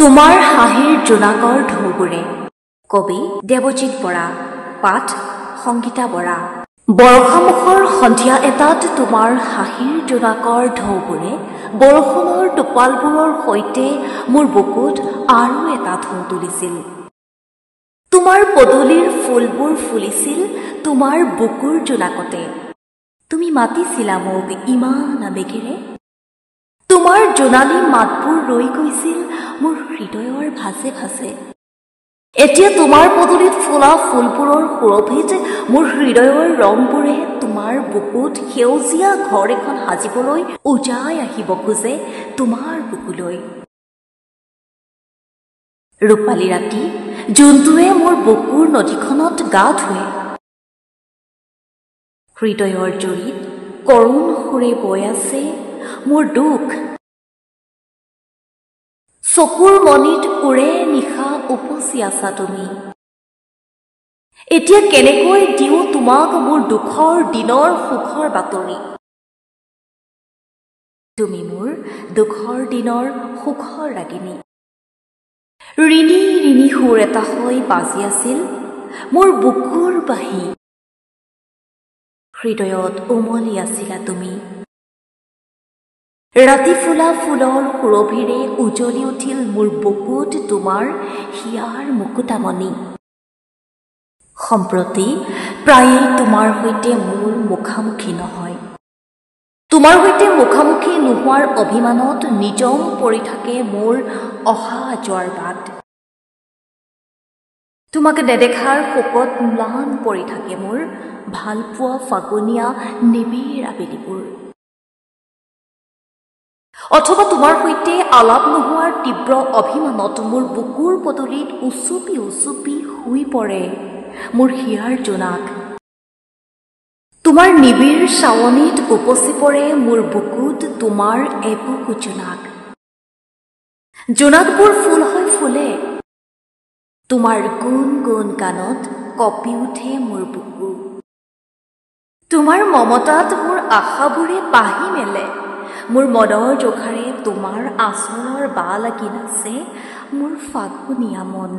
তোমাৰ হাঁহিৰ জোনাকৰ ঢৌবোৰে। কবি দেৱজিৎ বৰা। পাঠ সংগীতা বৰা। বৰষামুখৰ সন্ধিয়া এটাত তোমাৰ হাঁহিৰ জোনাকৰ ঢৌবোৰে বৰষুণৰ টোপালবোৰৰ সৈতে মোৰ বুকুত আৰু এটা ঢৌ তুলিছিল। তোমাৰ পদূলিৰ ফুলবোৰ ফুলিছিল তোমাৰ বুকুৰ জোনাকতে। তুমি মাতিছিলা মোক ইমান আবেগেৰে। তোমাৰ জোনালী মাতবোৰ ৰৈ গৈছিল মোৰ হৃদয়ৰ ভাঁজে ভাঁজে। এতিয়া তোমাৰ পদূলিত ফুলা ফুলবোৰৰ সুৰভিত মোৰ হৃদয়ৰ ৰংবোৰে তোমাৰ বুকুত সেউজীয়া ঘৰ এখন সাজিবলৈ উজাই আহিব খোজে তোমাৰ বুকুলৈ। ৰূপালী ৰাতি জোনটোৱে মোৰ বুকুৰ নদীখনত গা ধুৱে। হৃদয়ৰ জৰীত কৰুণ সুৰে বৈ আছে মোৰ দুখ। চকুৰ মণিত উৰে নিশা উপচি আছা তুমি। এতিয়া কেনেকৈ দিওঁ তোমাক মোৰ দুখৰ দিনৰ সুখৰ বাতৰি। তুমি মোৰ দুখৰ দিনৰ সুখৰ ৰাগিনী। ৰিণি ৰিণি সুৰ এটা হৈ বাজি আছিল মোৰ বুকুৰ বাঁহী। হৃদয়ত উমলি আছিলা তুমি। ৰাতি ফুলা ফুলৰ সুৰভিৰে উজ্বলি উঠিল মোৰ বুকুত তোমাৰ হিয়াৰ মুকুতামণি। সম্প্ৰতি প্ৰায়ে তোমাৰ সৈতে মোৰ মুখামুখি নহয়। তোমাৰ সৈতে মুখামুখি নোহোৱাৰ অভিমানত নিজম পৰি থাকে মোৰ অহা যোৱাৰ বাট। তোমাক নেদেখাৰ শোকত ম্লান পৰি থাকে মোৰ ভালপোৱা ফাগুনীয়া নিবিড় আবেলিবোৰ। অথবা তোমাৰ সৈতে আলাপ নোহোৱাৰ তীব্ৰ অভিমানত মোৰ বুকুৰ পদূলিত উচুপি উচুপি শুই পৰে মোৰ হিয়াৰ জোনাক। তোমাৰ নিবিড় চাৱনিত উপচি পৰে মোৰ বুকুত তোমাৰ এবুকু জোনাক। জোনাকবোৰ ফুল হৈ ফুলে। তোমাৰ গুণ গুণ গানত কঁপি উঠে মোৰ বুকু। তোমাৰ মমতাত মোৰ আশাবোৰে বাঁহি মেলে। মোৰ মনৰ জোখাৰে তোমাৰ আঁচলৰ বা লাগি নাচে মোৰ ফাগুনীয়া মন।